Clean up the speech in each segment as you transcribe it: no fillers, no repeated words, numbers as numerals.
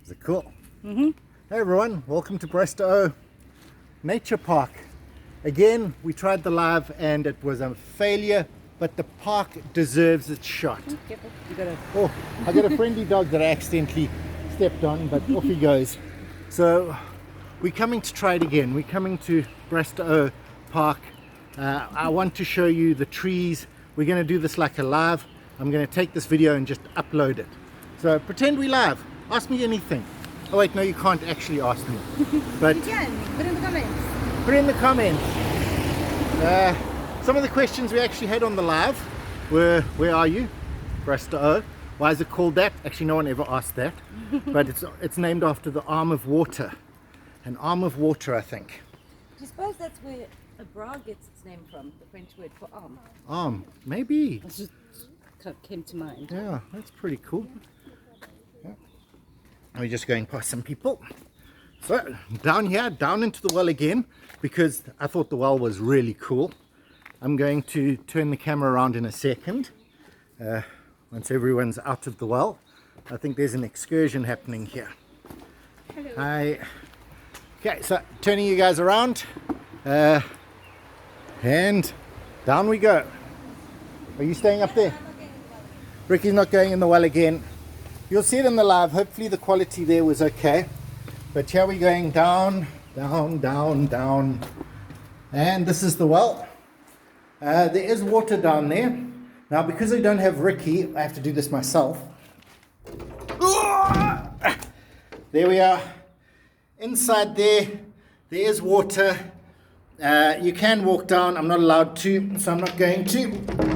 Is it cool? Hey everyone, welcome to Brestow Nature Park. Again, we tried the live and it was a failure, but the park deserves its shot. Careful. You gotta... Oh, I got a friendly dog that I accidentally stepped on, but off he goes. So we're coming to try it again. We're coming to Brestow Park. I want to show you the trees. We're going to do this like a live. I'm going to take this video and just upload it. So pretend we live. Ask me anything. Oh wait, no, you can't actually ask me. But You can. Put in the comments. put in the comments. Some of the questions we actually had on the live were, where are you? Brestow. Why is it called that? Actually, no one ever asked that. But it's named after the arm of water. An arm of water, I think. Do you suppose that's where a bra gets its name from? The French word for arm. Arm, maybe. That's just kind of came to mind. Yeah, that's pretty cool. Yeah. We're just going past some people. So down here, down into the well again, because I thought the well was really cool. I'm going to turn the camera around in a second. Once everyone's out of the well, I think there's an excursion happening here. Hello. Hi. Okay, so turning you guys around, and down we go. Are you staying up there? Ricky's not going in the well again. You'll see it in the live. Hopefully the quality there was okay. But here we're going down, down, down, down. And this is the well. There is water down there. Now because I don't have Ricky, I have to do this myself. There we are. Inside there is water. You can walk down. I'm not allowed to, so I'm not going to.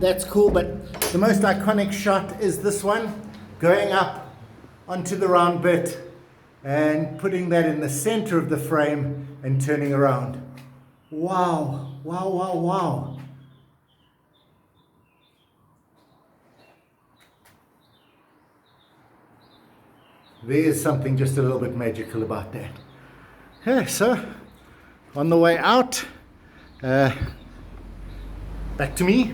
That's cool, but the most iconic shot is this one, going up onto the round bit and putting that in the center of the frame and turning around. Wow, wow, wow, wow. There is something just a little bit magical about that. Okay, so on the way out, back to me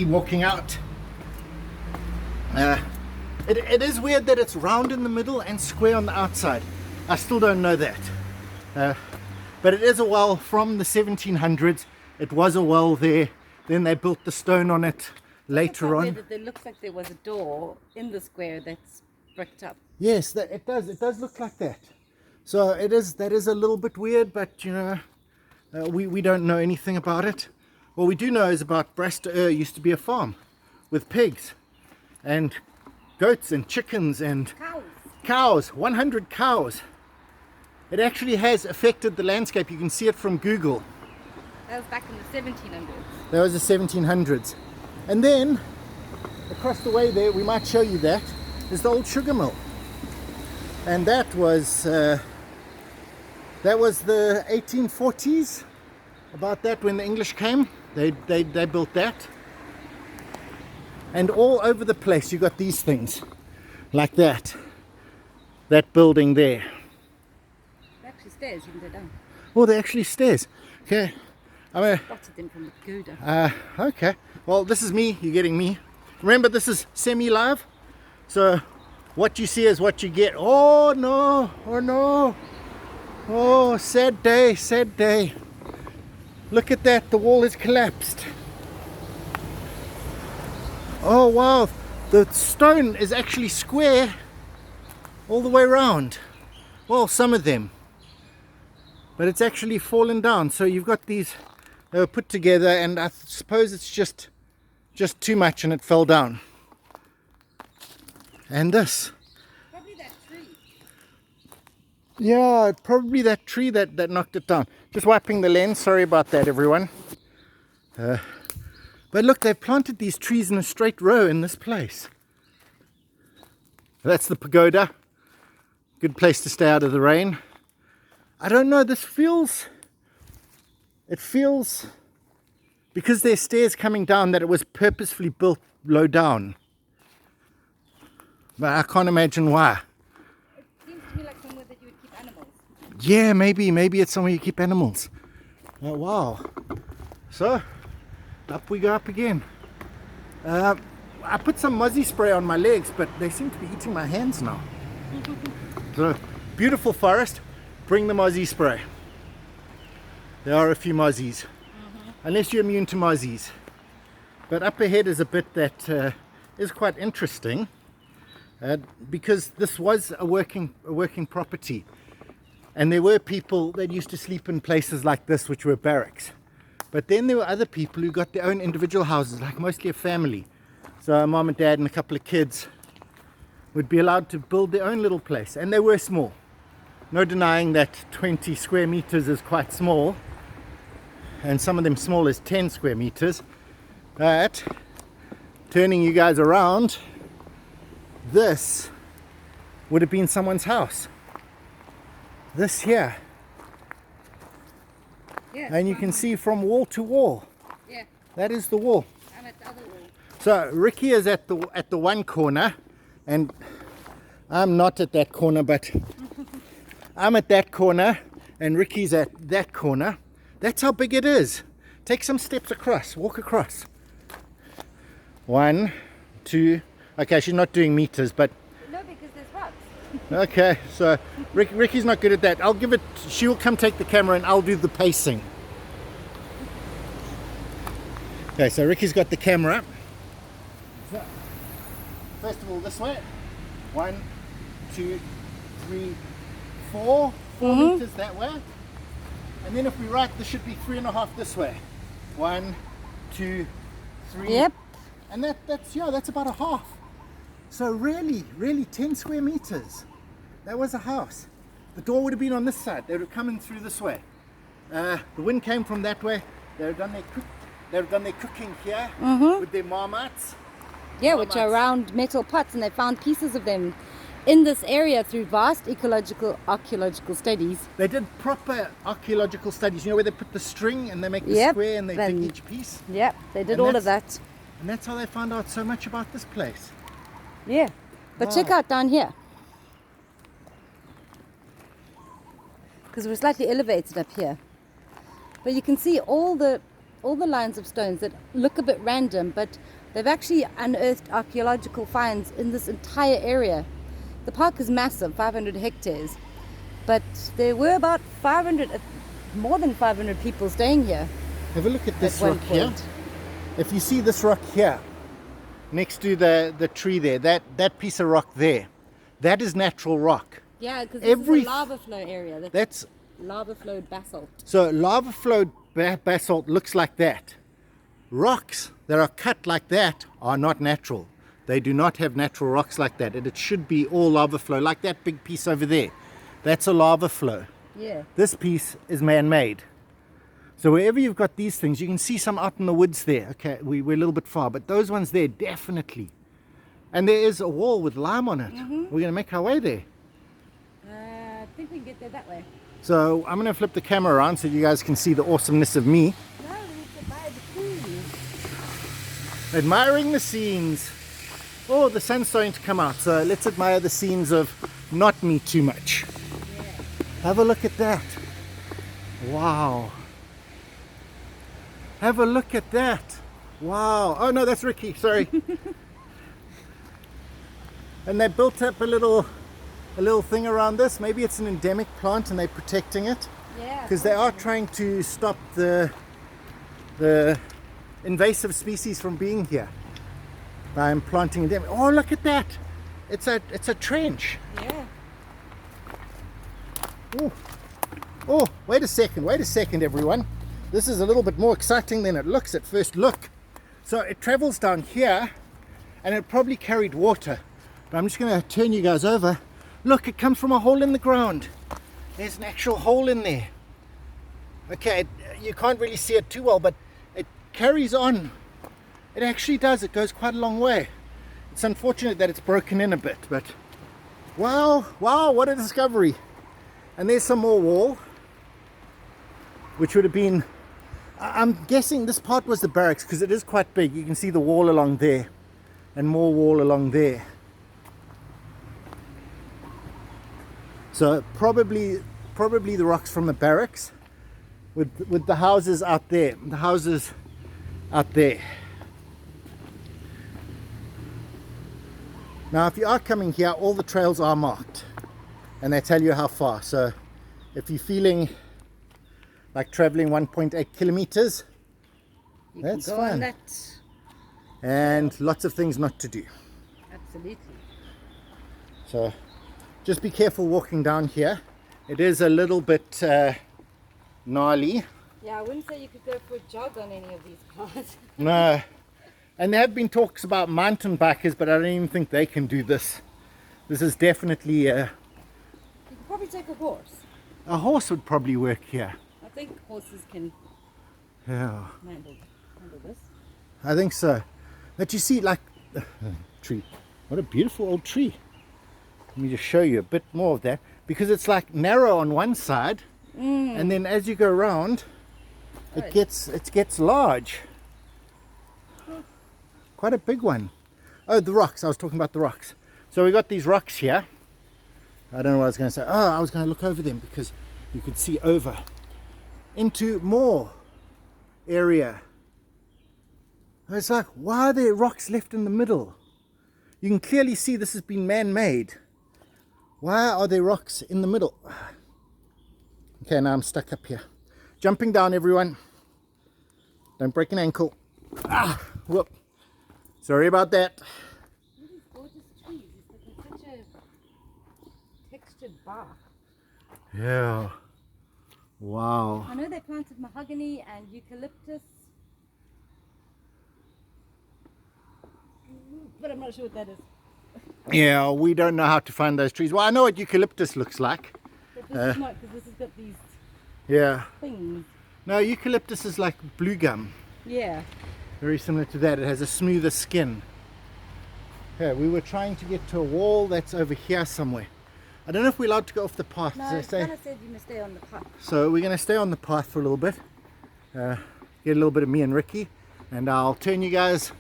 walking out. It is weird that it's round in the middle and square on the outside. I still don't know that. But it is a well from the 1700s. It was a well there. Then they built the stone on it later on. It looks like there was a door in the square that's bricked up. Yes, it does. It does look like that. So that is a little bit weird, but you know, we don't know anything about it. What we do know is about Brestow used to be a farm with pigs and goats and chickens and cows, 100 cows. It actually has affected the landscape. You can see it from Google. That was back in the 1700s. That was the 1700s. And then across the way there, we might show you that, is the old sugar mill. And that was the 1840s, about that, when the English came. They built that. And all over the place you got these things like that building there. They're actually stairs, you can go down. Oh, they're actually stairs. Okay, Spotted them from the pagoda. okay, well this is me, you're getting me. Remember, this is semi-live, so what you see is what you get. Oh no, oh no. Oh, sad day, sad day. Look at that, the wall has collapsed. Oh wow, the stone is actually square all the way around. Well, some of them. But it's actually fallen down. So you've got these, they were put together, and I suppose it's just too much and it fell down. And this. Probably that tree. Yeah, probably that tree that knocked it down. Just wiping the lens, sorry about that everyone. But look, they've planted these trees in a straight row in this place. That's the pagoda. Good place to stay out of the rain. I don't know, it feels, because there's stairs coming down, that it was purposefully built low down. But I can't imagine why. It seems to me like somewhere that you would keep animals. Yeah, maybe it's somewhere you keep animals. Oh wow. So up we go up again. I put some Muzzy spray on my legs, but they seem to be eating my hands now. So, beautiful forest. Bring the Muzzy spray. There are a few Muzzies. Unless you're immune to Muzzies. But up ahead is a bit that is quite interesting. Because this was a working property. And there were people that used to sleep in places like this, which were barracks. But then there were other people who got their own individual houses, like mostly a family. So a mom and dad and a couple of kids would be allowed to build their own little place. And they were small. No denying that 20 square meters is quite small. And some of them small as 10 square meters. But turning you guys around, this would have been someone's house. This here. Yeah, And you can see from wall to wall. Yeah, That is the wall. I'm at the other wall. So Ricky is at the one corner, and I'm not at that corner, but I'm at that corner, and Ricky's at that corner. That's how big it is. Take some steps across. Walk across. 1, 2. Okay, she's not doing meters, but No, because there's rocks. okay. So Ricky's not good at that. I'll give it. She'll come take the camera, and I'll do the pacing. Okay, so Ricky's got the camera. So, first of all, this way. 1, 2, 3, 4. 4 meters that way. And then if we write, this should be 3.5 this way. 1, 2, 3. Yep. And that's about a half. So really 10 square meters. That was a house. The door would have been on this side. They would have come in through this way. The wind came from that way. They would have done their cooking here with their marmites. Yeah, which are round metal pots, and they found pieces of them in this area through vast archaeological studies. They did proper archaeological studies. You know where they put the string and they make the Yep, square and they then- dig each piece. Yep, they did And all of that. And that's how they found out so much about this place. Yeah, but check Wow. out down here, because we're slightly elevated up here. But you can see all the lines of stones that look a bit random, but they've actually unearthed archaeological finds in this entire area. The park is massive, 500 hectares, but there were about 500, more than 500 people staying here Have a look at this at one rock here. point. If you see this rock here, next to the tree there, that piece of rock there, that is natural rock. Yeah, because this is a lava flow area. That's lava flowed basalt. so lava flowed basalt looks like that. Rocks that are cut like that are not natural. They do not have natural rocks like that. And it should be all lava flow, like that big piece over there. That's a lava flow. Yeah. This piece is man-made. So wherever you've got these things, you can see some out in the woods there. Okay, we're a little bit far, but those ones there, definitely. And there is a wall with lime on it. We're going to make our way there. I think we can get there that way. So I'm going to flip the camera around so you guys can see the awesomeness of me. No, we need to buy the food. Admiring the scenes. Oh, the sun's starting to come out, so let's admire the scenes of not me too much. Have a look at that. Wow. Have a look at that. Wow. Oh no, that's Ricky, sorry. And they built up a little thing around this. Maybe it's an endemic plant and they're protecting it. Yeah. Because they are trying to stop the invasive species from being here by planting them. Oh, look at that! It's a trench. Yeah. Oh, wait a second, everyone. This is a little bit more exciting than it looks at first look. So it travels down here, and it probably carried water. But I'm just going to turn you guys over. Look, it comes from a hole in the ground. There's an actual hole in there. Okay, you can't really see it too well, but it carries on. It actually does. It goes quite a long way. It's unfortunate that it's broken in a bit, but wow, what a discovery. And there's some more wall, which would have been, I'm guessing this part was the barracks because it is quite big. You can see the wall along there and more wall along there. So probably the rocks from the barracks with the houses out there. The houses out there. Now if you are coming here, all the trails are marked and they tell you how far. So if you're feeling like traveling 1.8 kilometers, that's Go on fine. that. And lots of things not to do. Absolutely. So just be careful walking down here. It is a little bit gnarly. Yeah, I wouldn't say you could go for a jog on any of these paths. No. And there have been talks about mountain bikers, but I don't even think they can do this. This is definitely You could probably take a horse. a horse would probably work here. I think horses can Yeah, handle this. I think so. But you see, like, tree. What a beautiful old tree. Let me just show you a bit more of that. Because it's like narrow on one side, and then as you go around, it gets large. Quite a big one. Oh, the rocks. I was talking about the rocks. So we got these rocks here. I don't know what I was going to say. Oh, I was going to look over them because you could see over into more area. It's like, why are there rocks left in the middle? You can clearly see this has been man-made. Why are there rocks in the middle? Okay, now I'm stuck up here. Jumping down, everyone. Don't break an ankle. Ah, whoop. Sorry about that. These gorgeous trees. It's like such a textured bark. Yeah. Wow. I know they planted mahogany and eucalyptus, but I'm not sure what that is. Yeah, we don't know how to find those trees. Well, I know what eucalyptus looks like. But this is not, because this has got these Yeah. things. No, eucalyptus is like blue gum. Yeah. Very similar to that. It has a smoother skin. Yeah, we were trying to get to a wall that's over here somewhere. I don't know if we're allowed to go off the path. No, as they it's say. kind of said you must stay on the path. So we're going to stay on the path for a little bit. Get a little bit of me and Ricky. And I'll turn you guys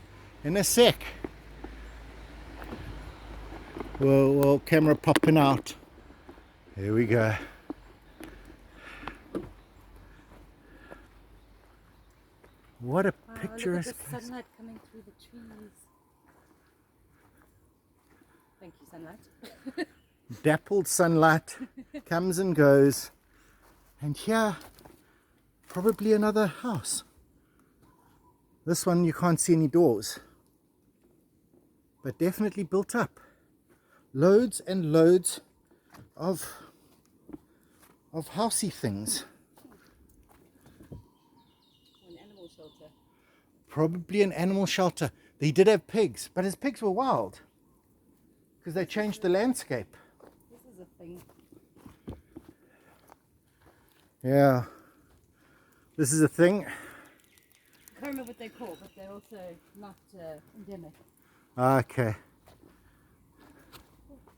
in a sec. Well, camera popping out. Here we go. What a Wow, picturesque look at the place. sunlight coming through the trees. Thank you, sunlight. Dappled sunlight comes and goes. And here, probably another house. This one you can't see any doors. But definitely built up. Loads and loads of housey things. An animal shelter. Probably an animal shelter. They did have pigs, but his pigs were wild. Because they changed the landscape. This is a thing. Yeah. This is a thing. I can't remember what they're called, but they're also not endemic. Okay.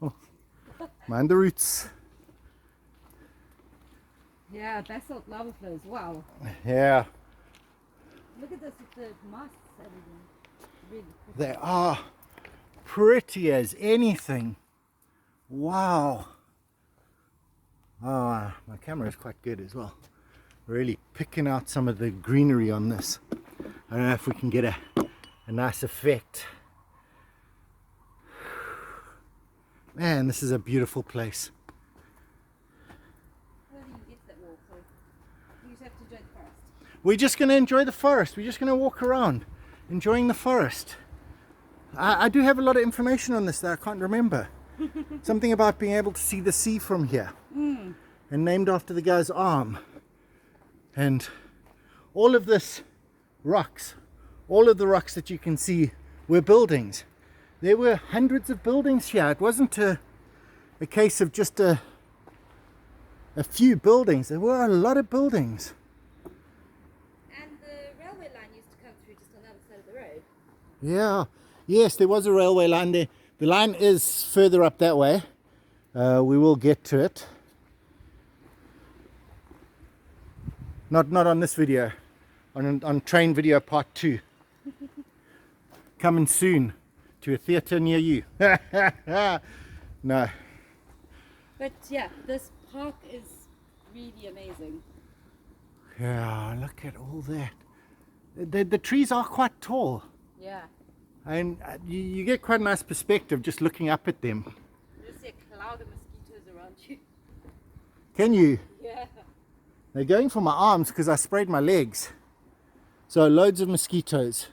Oh, mind the roots. Yeah, basalt lava flows. Wow. Yeah. Look at this with the moss everything. Really pretty. They are pretty as anything. Wow. Oh, my camera is quite good as well. Really picking out some of the greenery on this. I don't know if we can get a nice effect. Man, this is a beautiful place. Where do you get that wall? So you just have to enjoy the forest. We're just going to enjoy the forest. We're just going to walk around, enjoying the forest. I do have a lot of information on this that I can't remember. Something about being able to see the sea from here. And named after the guy's arm. And all of this rocks, all of the rocks that you can see were buildings. There were hundreds of buildings here. It wasn't a case of just a few buildings. There were a lot of buildings. And the railway line used to come through just on the other side of the road. Yeah, yes, there was a railway line there. The line is further up that way. We will get to it. Not on this video. On train video part 2. Coming soon to a theatre near you. No. But yeah, this park is really amazing. Yeah, look at all that. The trees are quite tall. Yeah. And you get quite a nice perspective just looking up at them. There's a cloud of mosquitoes around you. Can you? Yeah. They're going for my arms because I sprayed my legs. So loads of mosquitoes.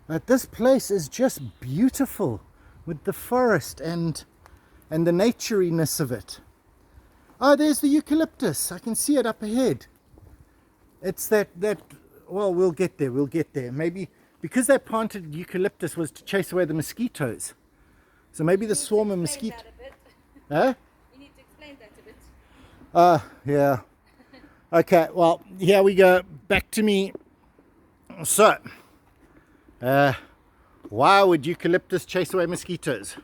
But this place is just beautiful with the forest and the natureiness of it. Oh, there's the eucalyptus. I can see it up ahead. It's that well, we'll get there. Maybe because they planted eucalyptus was to chase away the mosquitoes. So maybe the swarm of mosquitoes. Huh? You need to explain that a bit. Yeah. Okay, well, here we go. Back to me. So, why would eucalyptus chase away mosquitoes?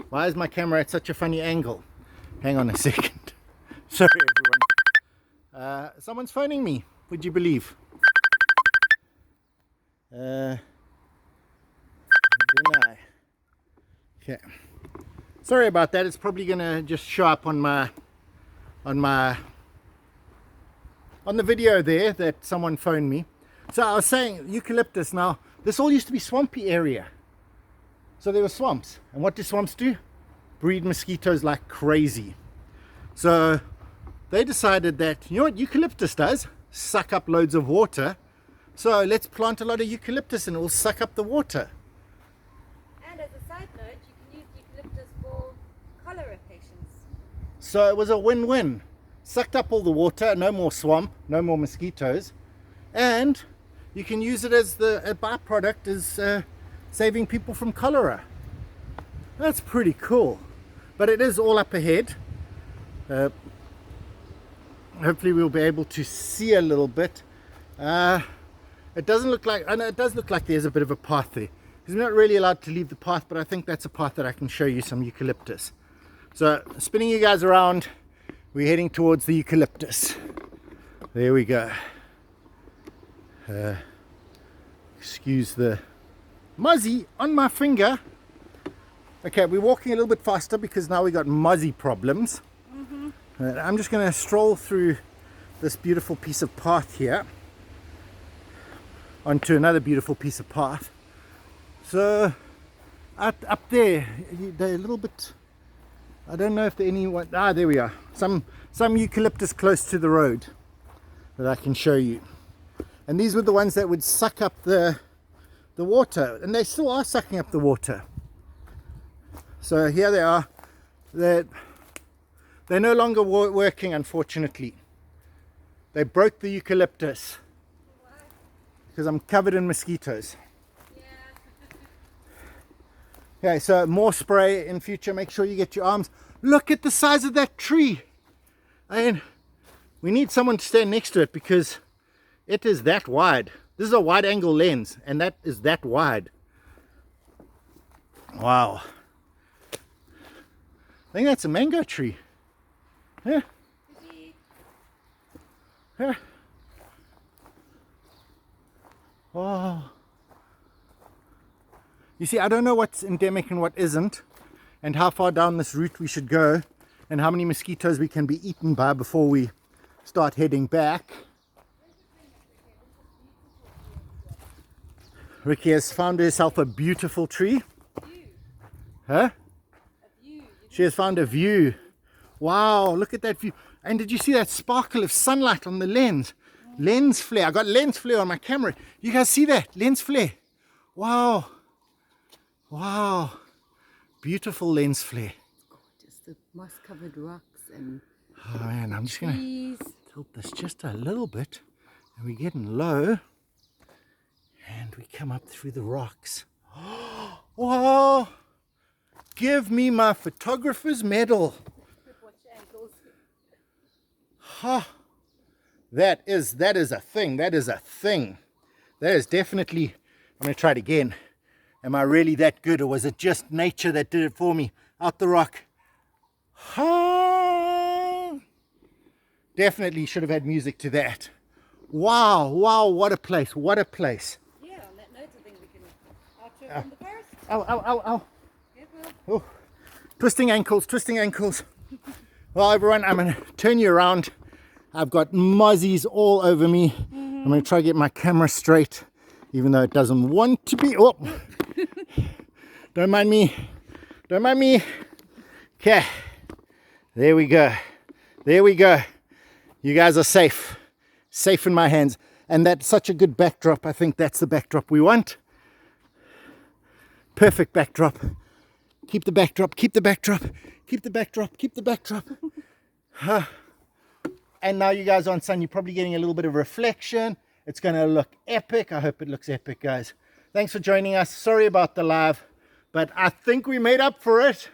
Why is my camera at such a funny angle? Hang on a second. Sorry, everyone. Someone's phoning me. Would you believe? Deny. Okay. Sorry about that. It's probably gonna just show up on the video there that someone phoned me. So I was saying eucalyptus. Now this all used to be swampy area. So there were swamps, and what do swamps do? Breed mosquitoes like crazy. So they decided that, you know what eucalyptus does? Suck up loads of water. So let's plant a lot of eucalyptus and it will suck up the water. And as a side note, you can use eucalyptus for cholera patients. So it was a win-win. Sucked up all the water, no more swamp, no more mosquitoes, and you can use it as a byproduct as saving people from cholera. That's pretty cool. But it is all up ahead. Hopefully we'll be able to see a little bit. It doesn't look like, I know it does look like there's a bit of a path there. Because we're not really allowed to leave the path, but I think that's a path that I can show you some eucalyptus. So spinning you guys around, we're heading towards the eucalyptus. There we go. Excuse the Muzzy on my finger. Okay, we're walking a little bit faster because now we got Muzzy problems. I'm just going to stroll through this beautiful piece of path here onto another beautiful piece of path. So up there, they're a little bit, I don't know if there anyone, there we are, some eucalyptus close to the road that I can show you. And these were the ones that would suck up the water, and they still are sucking up the water. So here they are. They're no longer working, unfortunately. They broke the eucalyptus because I'm covered in mosquitoes. Okay, so more spray in future. Make sure you get your arms. Look at the size of that tree. I mean, we need someone to stand next to it because it is that wide. This is a wide angle lens, and that is that wide. Wow. I think that's a mango tree. Yeah. Yeah. Oh. You see, I don't know what's endemic and what isn't, and how far down this route we should go, and how many mosquitoes we can be eaten by before we start heading back. Ricky has found herself a beautiful tree. Huh? She has found a view. Wow, look at that view. And did you see that sparkle of sunlight on the lens? Lens flare. I got lens flare on my camera. You guys see that? Lens flare. Wow. Wow. Beautiful lens flare. Just the moss-covered rocks and oh man, I'm just going trees. to tilt this just a little bit. And we're getting low. And we come up through the rocks. Wow. Give me my photographer's medal. Ha. That is a thing. That is a thing. That is definitely, I'm going to try it again. Am I really that good, or was it just nature that did it for me? Out the rock. Ha. Definitely should have had music to that. Wow, wow, what a place, what a place. Yeah, on that note, I think we can outro from the forest. Ow, ow, ow, ow. Careful. Oh, twisting ankles, twisting ankles. Well, everyone, I'm going to turn you around. I've got muzzies all over me. I'm going to try to get my camera straight, even though it doesn't want to be. Oh. Don't mind me. Don't mind me. Okay. There we go. There we go. You guys are safe. Safe in my hands. And that's such a good backdrop. I think that's the backdrop we want. Perfect backdrop. Keep the backdrop. Keep the backdrop. Keep the backdrop. Keep the backdrop. And now you guys are on sun. You're probably getting a little bit of reflection. It's going to look epic. I hope it looks epic, guys. Thanks for joining us. Sorry about the live, but I think we made up for it.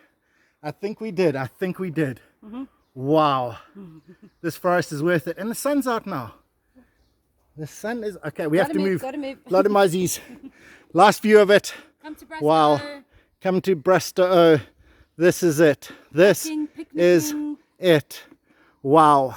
I think we did. I think we did. Wow. This forest is worth it. And the sun's out now. The sun is... Okay, we have to move. Gotta move. A lot of muzzies. Last view of it. Come to Brusto. Wow. Come to Brusto. This is it. This is it. Wow.